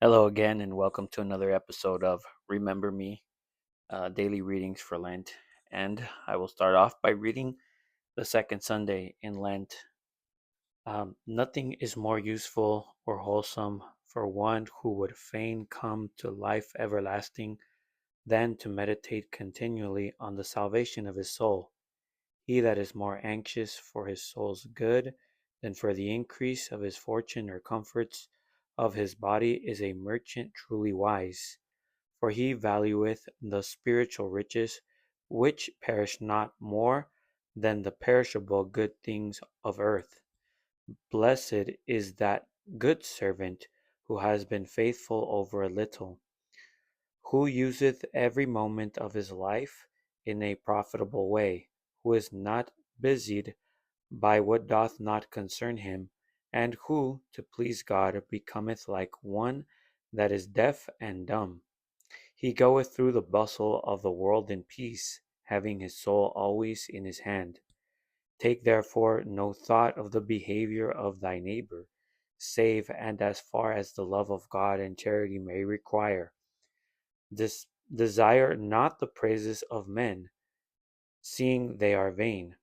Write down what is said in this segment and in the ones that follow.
Hello again, and welcome to another episode of Remember Me, daily readings for Lent. And I will start off by reading the second Sunday in Lent. Nothing is more useful or wholesome for one who would fain come to life everlasting than to meditate continually on the salvation of his soul. He that is more anxious for his soul's good than for the increase of his fortune or comforts of his body is a merchant truly wise. For he valueth the spiritual riches which perish not more than the perishable good things of earth. Blessed is that good servant who has been faithful over a little, who useth every moment of his life in a profitable way, who is not busied by what doth not concern him, and who, to please God, becometh like one that is deaf and dumb. He goeth through the bustle of the world in peace, having his soul always in his hand. Take therefore no thought of the behavior of thy neighbor, save and as far as the love of God and charity may require. Desire not the praises of men, seeing they are vain,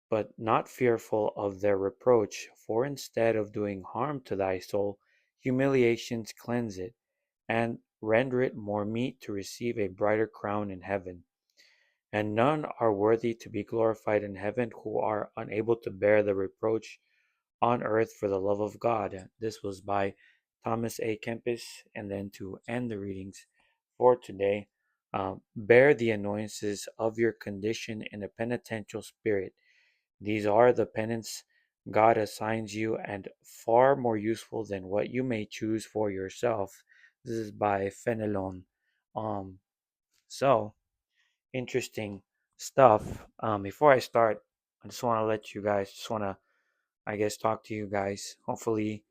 but not fearful of their reproach, for instead of doing harm to thy soul, humiliations cleanse it, and render it more meet to receive a brighter crown in heaven. And none are worthy to be glorified in heaven who are unable to bear the reproach on earth for the love of God. This was by Thomas A. Kempis. And then to end the readings for today, bear the annoyances of your condition in a penitential spirit. These are the penance God assigns you and far more useful than what you may choose for yourself. This is by Fenelon. Um, so interesting stuff. Before I start, I just want to I guess, talk to you guys. Hopefully,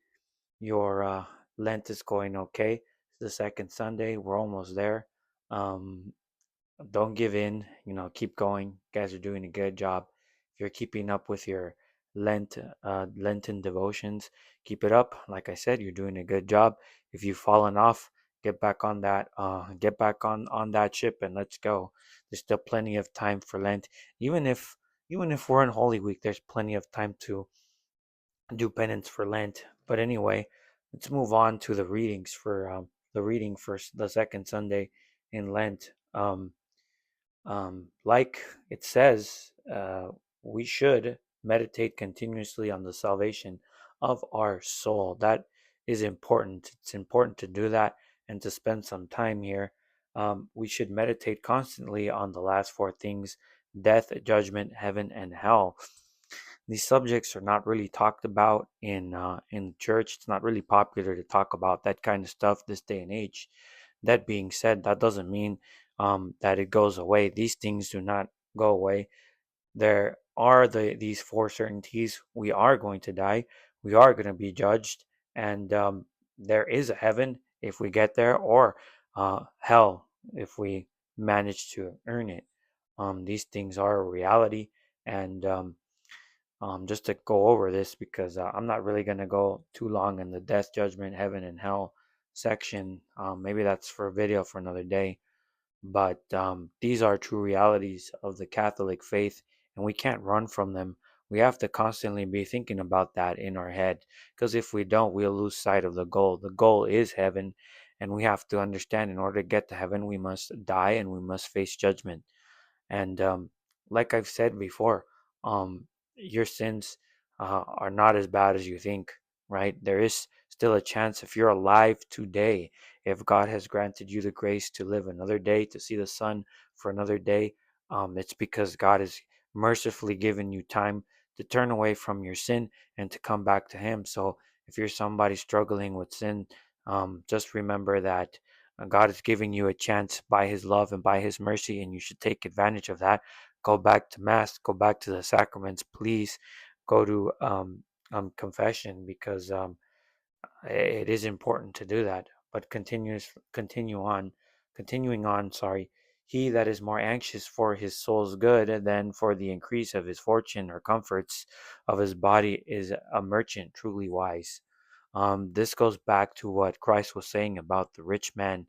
your Lent is going okay. It's the second Sunday. We're almost there. Um, don't give in. Keep going. You guys are doing a good job. If you're keeping up with your Lenten devotions, keep it up. Like I said, you're doing a good job. If you've fallen off, get back on that. Get back on that ship and let's go. There's still plenty of time for Lent. Even if even if we're in Holy Week, there's plenty of time to do penance for Lent. But anyway, let's move on to the readings for the reading for the second Sunday in Lent. Like it says, we should meditate continuously on the salvation of our soul. That is important. It's important to do that and to spend some time here. We should meditate constantly on the last four things: death, judgment, heaven, and hell. These subjects are not really talked about in church. It's not really popular to talk about that kind of stuff this day and age. That being said, that doesn't mean that it goes away. These things do not go away. There are these four certainties. We are going to die. We are going to be judged, and there is a heaven if we get there, or hell if we manage to earn it. These things are a reality, and just to go over this because I'm not really going to go too long in the death, judgment, heaven, and hell section. Maybe that's for a video for another day. But these are true realities of the Catholic faith, and we can't run from them. We have to constantly be thinking about that in our head, because if we don't, we'll lose sight of the goal. The goal is heaven, and we have to understand in order to get to heaven, we must die and we must face judgment. And like I've said before, your sins are not as bad as you think, right? There is still a chance if you're alive today, if God has granted you the grace to live another day, to see the sun for another day, it's because God has mercifully given you time to turn away from your sin and to come back to Him. So if you're somebody struggling with sin, just remember that God is giving you a chance by His love and by His mercy, and you should take advantage of that. Go back to Mass, go back to the sacraments. Please go to confession because it is important to do that. But continuing on. Sorry, he that is more anxious for his soul's good than for the increase of his fortune or comforts of his body is a merchant truly wise. This goes back to what Christ was saying about the rich man,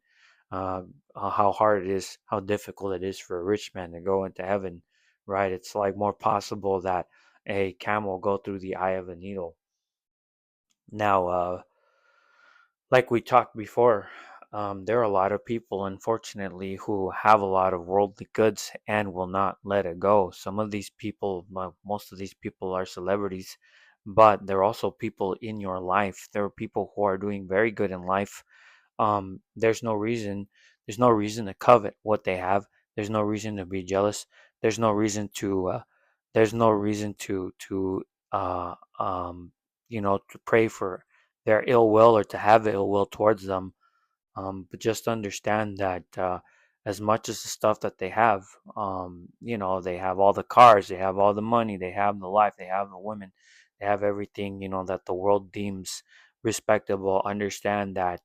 uh, how hard it is, how difficult it is for a rich man to go into heaven, right? It's like more possible that a camel go through the eye of a needle. Now, like we talked before, there are a lot of people, unfortunately, who have a lot of worldly goods and will not let it go. Some of these people, well, most of these people are celebrities, but there are also people in your life. There are people who are doing very good in life. There's no reason. There's no reason to covet what they have. There's no reason to be jealous. There's no reason to. There's no reason to uh, um, to pray for their ill will or to have ill will towards them. But just understand that as much as the stuff that they have, they have all the cars, they have all the money, they have the life, they have the women, they have everything, that the world deems respectable. Understand that,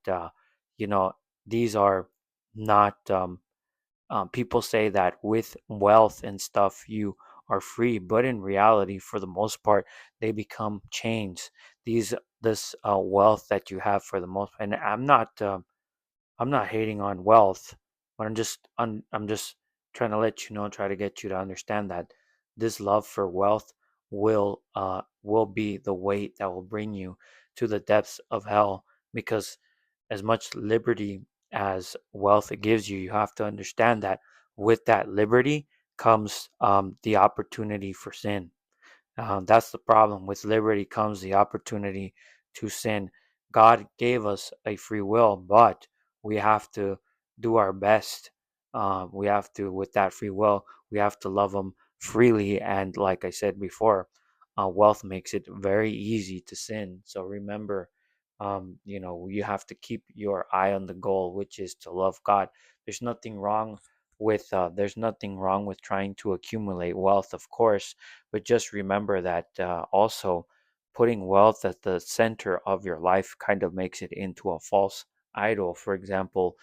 you know, these are not, people say that with wealth and stuff, you are free, but in reality, for the most part, they become chains. This wealth that you have for the most, and I'm not hating on wealth, but I'm just trying to let you know, try to get you to understand that this love for wealth will be the weight that will bring you to the depths of hell. Because as much liberty as wealth it gives you, you have to understand that with that liberty comes the opportunity for sin. That's the problem. With liberty comes the opportunity to sin. God gave us a free will, but we have to do our best. We have to, with that free will, we have to love Him freely. And like I said before, wealth makes it very easy to sin. So remember, you have to keep your eye on the goal, which is to love God. There's nothing wrong with trying to accumulate wealth, of course, but just remember that also putting wealth at the center of your life kind of makes it into a false idol. For example,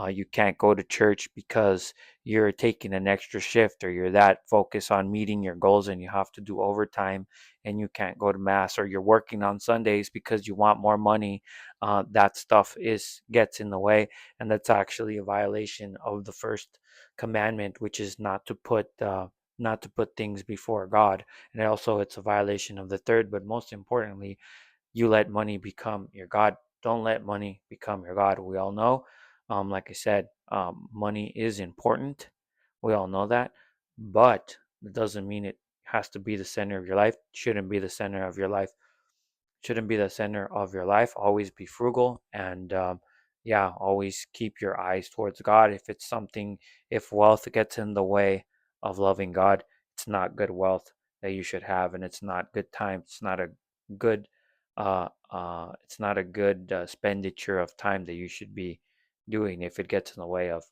you can't go to church because you're taking an extra shift, or you're that focused on meeting your goals and you have to do overtime and you can't go to mass, or you're working on Sundays because you want more money. That stuff is gets in the way, and that's actually a violation of the first commandment, which is not to put things before God. And also, it's a violation of the third, but most importantly, you let money become your God. Don't let money become your God. We all know, like I said, money is important. We all know that, but it doesn't mean it has to be the center of your life. Shouldn't be the center of your life. Shouldn't be the center of your life. Always be frugal, and yeah, always keep your eyes towards God. If wealth gets in the way of loving God, it's not good wealth that you should have, and it's not good time. Good, it's not a good expenditure of time that you should be doing if it gets in the way of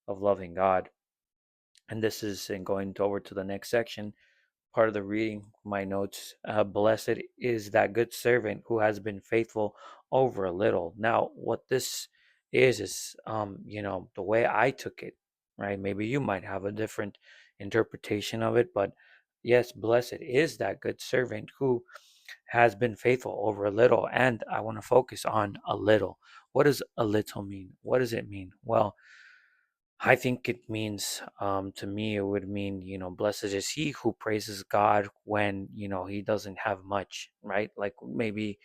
loving God. And this is in going over to the next section, part of the reading, my notes. Blessed is that good servant who has been faithful over a little. Now, what this is the way I took it, right? Maybe you might have a different interpretation of it, but yes, blessed is that good servant who has been faithful over a little. And I want to focus on a little. What does a little mean? What does it mean? Well, I think it means, to me, it would mean, blessed is he who praises God when, he doesn't have much, right? Like maybe,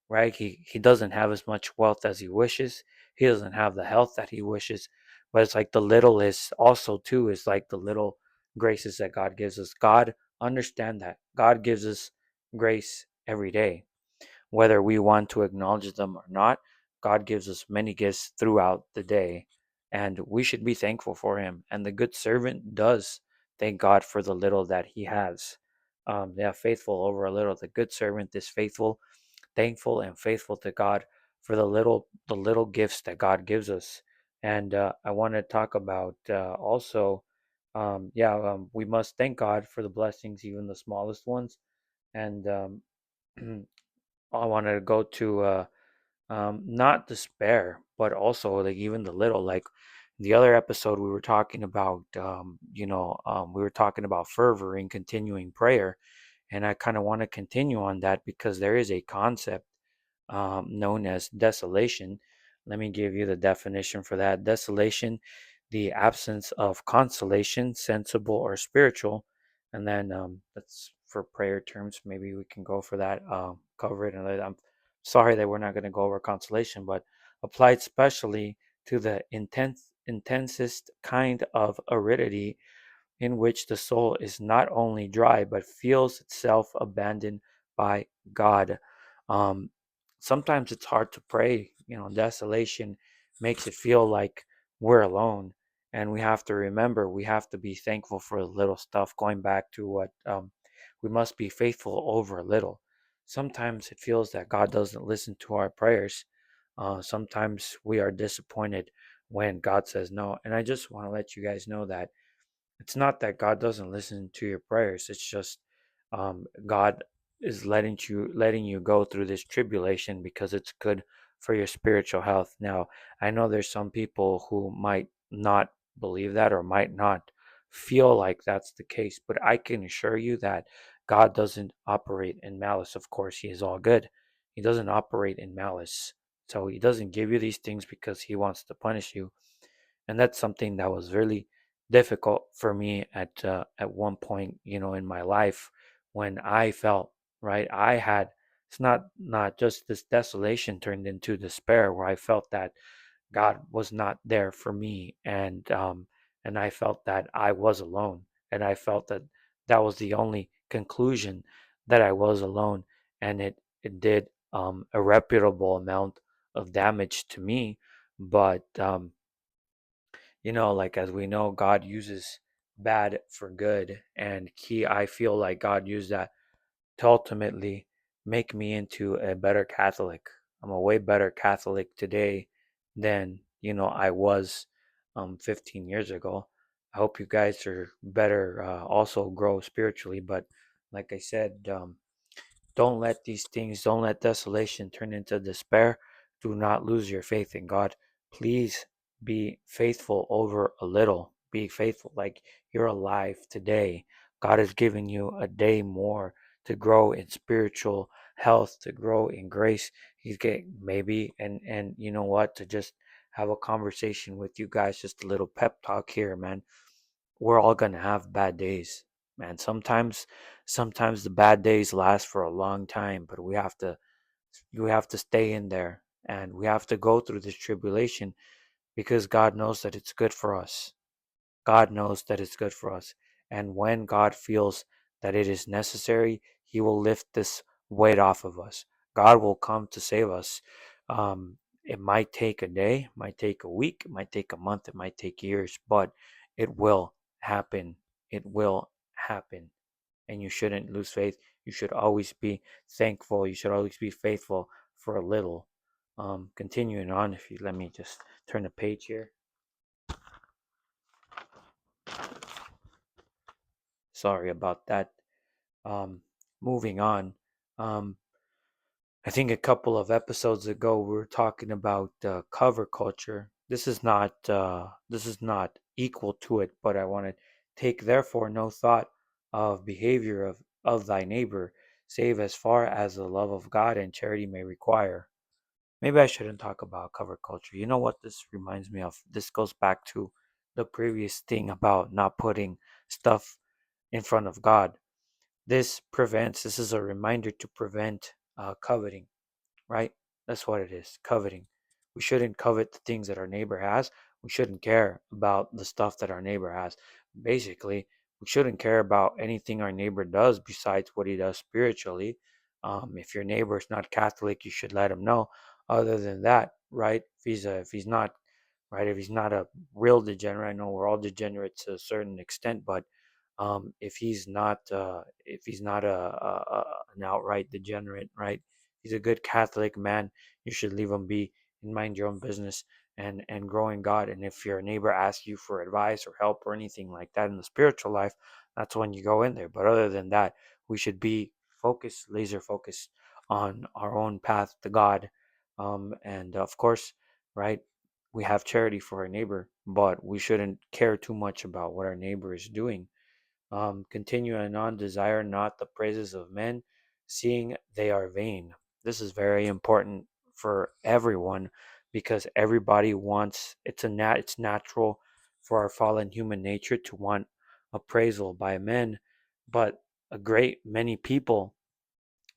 right? He doesn't have as much wealth as he wishes. He doesn't have the health that he wishes. But it's like the little is also, too, is like the little graces that God gives us. God, understand that God gives us grace every day, whether we want to acknowledge them or not. God gives us many gifts throughout the day, and we should be thankful for Him. And the good servant does thank God for the little that he has. Yeah, faithful over a little. The good servant is faithful, thankful, and faithful to God for the little gifts that God gives us. And I want to talk about also, we must thank God for the blessings, even the smallest ones. And I wanted to go to not despair, but also like even the little, like the other episode we were talking about, we were talking about fervor and continuing prayer, and I kind of want to continue on that because there is a concept known as desolation. Let me give you the definition for that. Desolation, the absence of consolation, sensible or spiritual. And then that's for prayer terms. Maybe we can go for that, cover it. And I'm sorry that we're not going to go over consolation, but applied specially to the intensest kind of aridity in which the soul is not only dry but feels itself abandoned by God. Um, Sometimes it's hard to pray. Desolation makes it feel like we're alone. And we have to remember, we have to be thankful for the little stuff, going back to what we must be faithful over a little. Sometimes it feels that God doesn't listen to our prayers. Sometimes we are disappointed when God says no. And I just want to let you guys know that it's not that God doesn't listen to your prayers. It's just God is letting you go through this tribulation because it's good for your spiritual health. Now, I know there's some people who might not believe that or might not feel like that's the case, but I can assure you that God doesn't operate in malice. Of course, He is all good. He doesn't operate in malice. So He doesn't give you these things because He wants to punish you, and that's something that was really difficult for me at one point, in my life, when I felt right. I had It's not just this desolation turned into despair, where I felt that God was not there for me, and I felt that I was alone, and I felt that that was the only conclusion, that I was alone, and it did a reputable amount of damage to me. But like, as we know, God uses bad for good. And I feel like God used that to ultimately make me into a better Catholic. I'm a way better Catholic today than, I was 15 years ago. I hope you guys are better, also grow spiritually. But like I said, don't let desolation turn into despair. Do not lose your faith in God. Please be faithful over a little. Be faithful. Like, you're alive today. God has given you a day more to grow in spiritual health, to grow in grace. He's getting maybe, and you know what, to just have a conversation with you guys, just a little pep talk here, man. We're all gonna have bad days, man. Sometimes the bad days last for a long time, but we have to stay in there, and we have to go through this tribulation because God knows that it's good for us. God knows that it's good for us. And when God feels that it is necessary, He will lift this weight off of us. God will come to save us. It might take a day, it might take a week, it might take a month, it might take years, but it will happen. It will happen. And you shouldn't lose faith. You should always be thankful. You should always be faithful for a little. Continuing on, if you let me just turn the page here. Sorry about that. Um, Moving on. Um, I think a couple of episodes ago we were talking about cover culture. This is not equal to it, but I want to take therefore no thought of behavior of thy neighbor, save as far as the love of God and charity may require. Maybe I shouldn't talk about cover culture. You know what this reminds me of? This goes back to the previous thing about not putting stuff in front of God. This is a reminder to prevent coveting, right? That's what it is, coveting. We shouldn't covet the things that our neighbor has. We shouldn't care about the stuff that our neighbor has. Basically, we shouldn't care about anything our neighbor does besides what he does spiritually. If your neighbor is not Catholic, you should let him know. Other than that, right? If he's not a real degenerate, I know we're all degenerates to a certain extent, but if he's not an outright degenerate, right? He's a good Catholic man. You should leave him be and mind your own business, and grow in God. And if your neighbor asks you for advice or help or anything like that in the spiritual life, that's when you go in there. But other than that, we should be focused, laser focused on our own path to God. And of course, right, we have charity for our neighbor, but we shouldn't care too much about what our neighbor is doing. Continuing on, desire not the praises of men, seeing they are vain. This is very important for everyone because everybody wants it's natural for our fallen human nature to want appraisal by men, but a great many people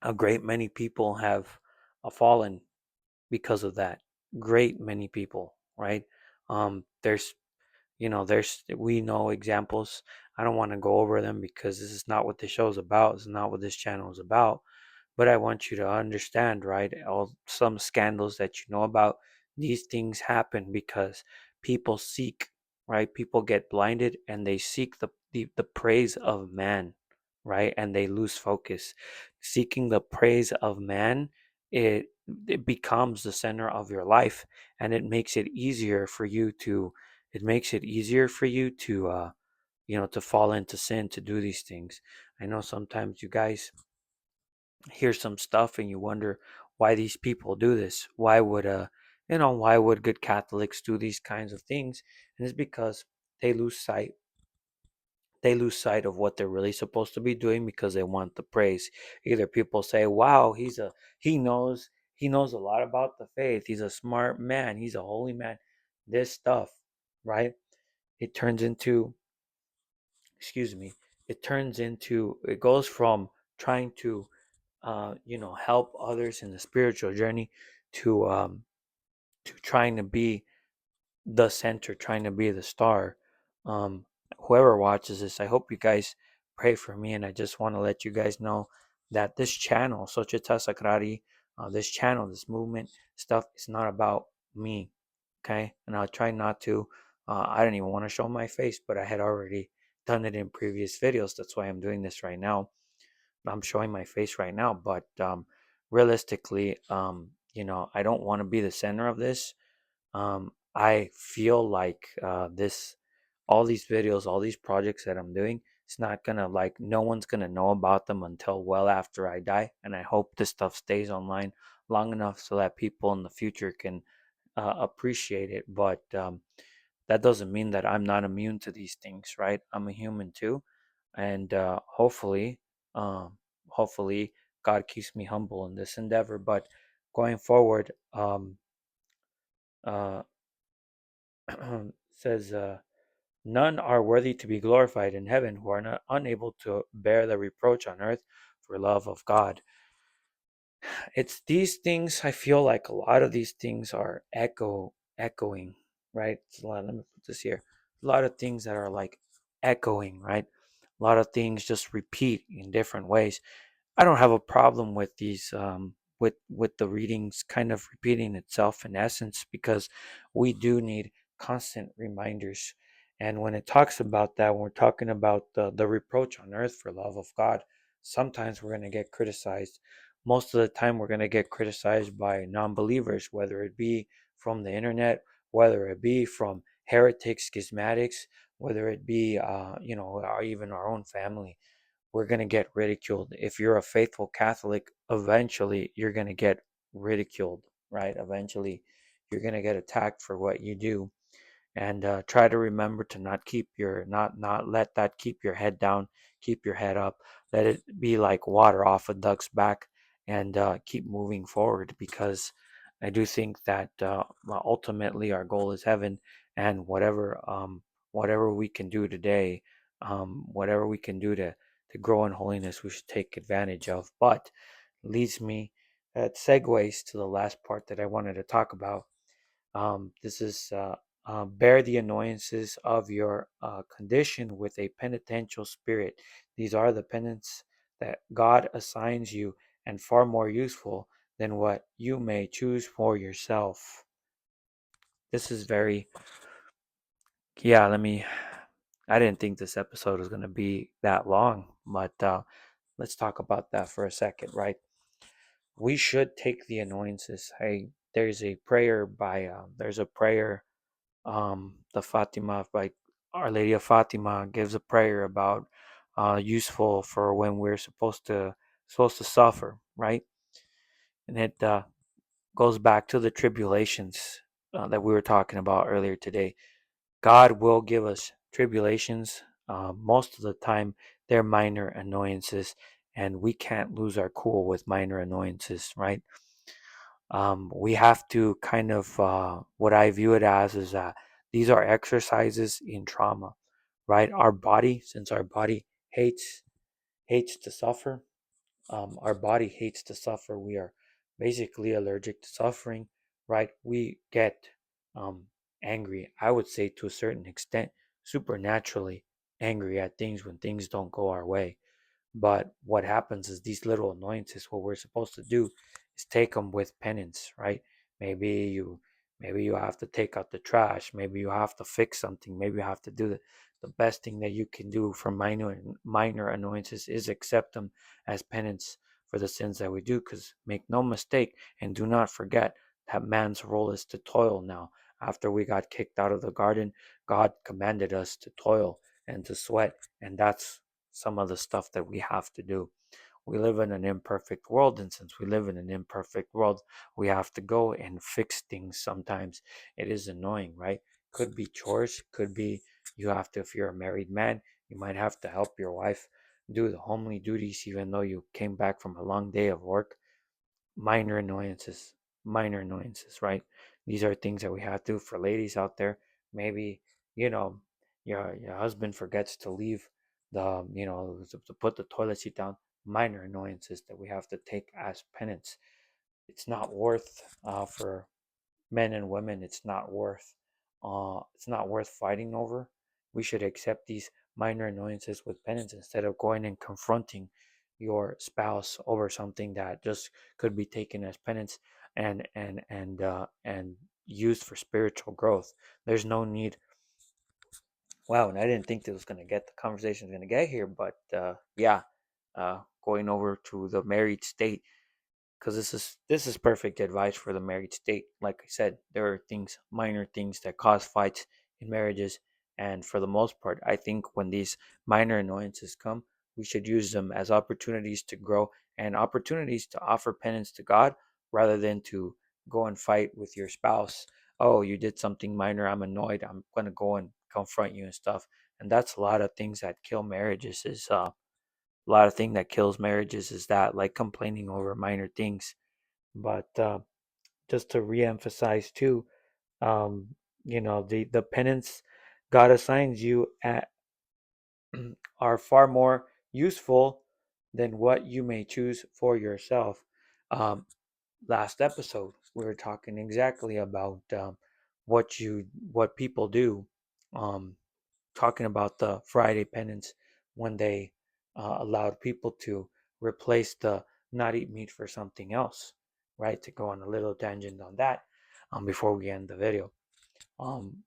a great many people have fallen because of that. Great many people, right? There's there's we know examples. I don't want to go over them because this is not what the show's about. It's not what this channel is about. But I want you to understand, right? All some scandals that you know about, these things happen because people seek, right? People get blinded and they seek the praise of man, right? And they lose focus. Seeking the praise of man, it it becomes the center of your life, and it makes it easier for you to to fall into sin, to do these things. I know sometimes you guys hear some stuff and you wonder why these people do this. Why would good Catholics do these kinds of things? And it's because they lose sight they lose sight of what they're really supposed to be doing because they want the praise. Either people say, wow, he knows a lot about the faith, he's a smart man, he's a holy man, this stuff, right? It turns into excuse me it goes from trying to help others in the spiritual journey to trying to be the center, trying to be the star. um Whoever watches this, I hope you guys pray for me, and I just want to let you guys know that this channel, Società Sakrari, this channel, this movement stuff, is not about me. Okay, and I'll try not to I don't even want to show my face, but I had already done it in previous videos. That's why I'm doing this right now. I'm showing my face right now, but realistically, I don't want to be the center of this. I feel like all these videos, all these projects that I'm doing, it's not gonna like no one's gonna know about them until well after I die, and I hope this stuff stays online long enough so that people in the future can appreciate it. But that doesn't mean that I'm not immune to these things, right? I'm a human too, and um, hopefully, God keeps me humble in this endeavor. But going forward, uh, says, none are worthy to be glorified in heaven who are not unable to bear the reproach on earth for love of God. It's these things. I feel like a lot of these things are echoing, right? Let me put this here. A lot of things that are like echoing, right? A lot of things just repeat in different ways. I don't have a problem with these with the readings kind of repeating itself in essence, because we do need constant reminders. And when it talks about that, when we're talking about the reproach on earth for love of God, sometimes we're going to get criticized. Most of the time we're going to get criticized by non-believers, whether it be from the internet, whether it be from heretics, schismatics, whether it be or even our own family. We're going to get ridiculed. If you're a faithful Catholic, eventually you're going to get ridiculed, right? Eventually you're going to get attacked for what you do. And try to remember to not let that keep your head down, keep your head up, let it be like water off a duck's back, and keep moving forward, because I do think that ultimately our goal is heaven. And whatever we can do today, whatever we can do to grow in holiness, we should take advantage of. But leads me that segues to the last part that I wanted to talk about. This is bear the annoyances of your condition with a penitential spirit. These are the penance that God assigns you, and far more useful than what you may choose for yourself. This is very, yeah, I didn't think this episode was going to be that long, but let's talk about that for a second, right? We should take the annoyances. Hey, there's a prayer, the Fatima, by Our Lady of Fatima, gives a prayer about useful for when we're supposed to suffer, right? And it goes back to the tribulations that we were talking about earlier today. God will give us tribulations. Most of the time, they're minor annoyances, and we can't lose our cool with minor annoyances, right? We have to kind of, what I view it as is that these are exercises in trauma, right? Our body, since our body hates to suffer, our body hates to suffer. We are basically allergic to suffering, right? We get um, angry, I would say to a certain extent, supernaturally angry at things when things don't go our way. But what happens is these little annoyances, what we're supposed to do is take them with penance, right? Maybe you maybe you have to take out the trash, maybe you have to fix something, maybe you have to do the best thing that you can do for minor annoyances is accept them as penance for the sins that we do, because make no mistake and do not forget that man's role is to toil now. After we got kicked out of the garden, God commanded us to toil and to sweat, and that's some of the stuff that we have to do. We live in an imperfect world, and since we live in an imperfect world, we have to go and fix things sometimes. It is annoying, right? Could be chores, could be you have to, if you're a married man, you might have to help your wife do the homely duties even though you came back from a long day of work. Minor annoyances, minor annoyances, right? These are things that we have to do. For ladies out there, maybe, you know, your husband forgets to leave to put the toilet seat down. Minor annoyances that we have to take as penance. It's not worth, for men and women, it's not worth fighting over. We should accept these minor annoyances with penance instead of going and confronting your spouse over something that just could be taken as penance and used for spiritual growth. There's no need. Wow, and I didn't think the conversation was gonna get here, but yeah, going over to the married state, because this is perfect advice for the married state. Like I said, there are things, minor things that cause fights in marriages, and for the most part, I think when these minor annoyances come, we should use them as opportunities to grow and opportunities to offer penance to God rather than to go and fight with your spouse. Oh, you did something minor, I'm annoyed, I'm gonna go and confront you and stuff. And that's a lot of things that kill marriages is a lot of thing that kills marriages is that, like, complaining over minor things. But just to reemphasize too, um, the penance God assigns you at are far more useful than what you may choose for yourself. Um, Last episode, we were talking exactly about what people do. Um, Talking about the Friday penance when they allowed people to replace the not eat meat for something else, right? To go on a little tangent on that, before we end the video. Um,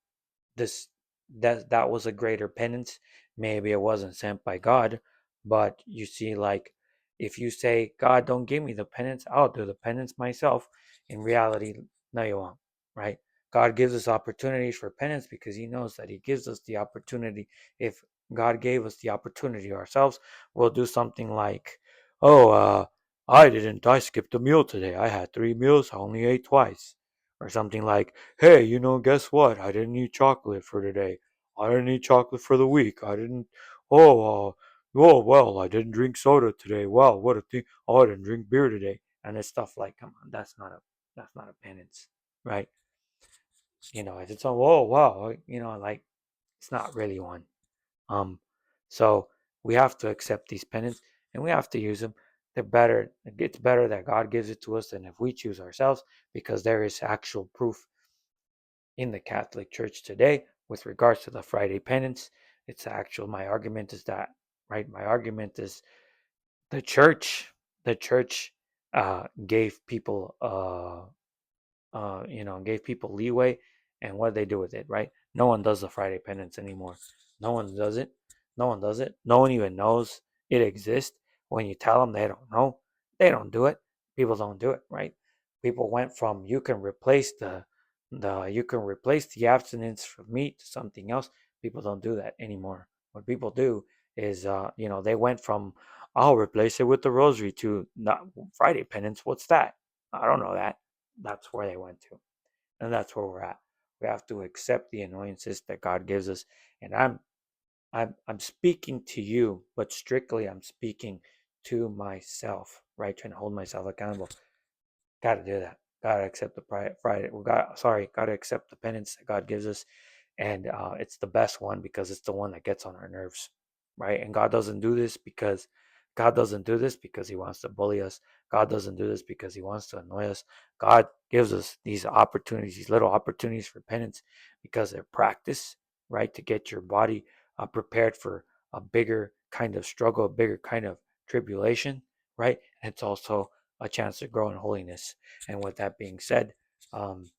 this that was a greater penance. Maybe it wasn't sent by God, but you see, like, if you say, God, don't give me the penance, I'll do the penance myself. In reality, no, you won't, right? God gives us opportunities for penance because He knows that He gives us the opportunity. If God gave us the opportunity ourselves, we'll do something like, oh, I skipped a meal today. I had 3 meals, I only ate twice. Or something like, hey, guess what? I didn't eat chocolate for today. I didn't eat chocolate for the week. I didn't. Oh, oh well, I didn't drink soda today. Wow, what a thing. Oh, I didn't drink beer today. And it's stuff like, come on, that's not a penance, right? It's all, oh wow, like, it's not really one. Um, so we have to accept these penance and we have to use them. They're better. It's better that God gives it to us than if we choose ourselves, because there is actual proof in the Catholic Church today with regards to the Friday penance. My argument is that, right? My argument is the church gave people gave people leeway, and what did they do with it, right? No one does the Friday penance anymore. No one does it. No one does it. No one even knows it exists. When you tell them, they don't know. They don't do it. People don't do it, right? People went from you can replace the abstinence from meat to something else. People don't do that anymore. What people do is, they went from, I'll replace it with the rosary, to not Friday penance. What's that? I don't know that. That's where they went to, and that's where we're at. We have to accept the annoyances that God gives us, and I'm speaking to you, but strictly I'm speaking to myself, right? Trying to hold myself accountable. Got to do that. Got to accept the Friday. We got sorry. Got to accept the penance that God gives us, and it's the best one because it's the one that gets on our nerves, right? And God doesn't do this because He wants to bully us. God doesn't do this because He wants to annoy us. God gives us these opportunities, these little opportunities for penance, because they're practice, right? To get your body prepared for a bigger kind of struggle, a bigger kind of tribulation, right? And it's also a chance to grow in holiness. And with that being said, um,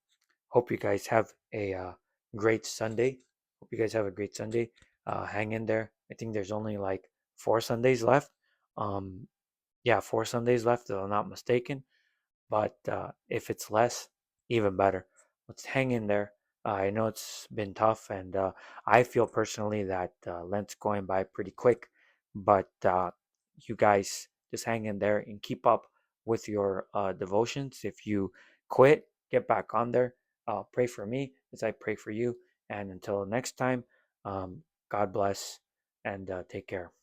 hope you guys have a great Sunday. Hope you guys have a great Sunday. Hang in there. I think there's only like 4 Sundays left. Um, yeah, 4 Sundays left, if I'm not mistaken. But if it's less, even better. Let's hang in there. I know it's been tough, and I feel personally that Lent's going by pretty quick. But you guys just hang in there and keep up with your devotions. If you quit, get back on there. Pray for me as I pray for you. And until next time, God bless and take care.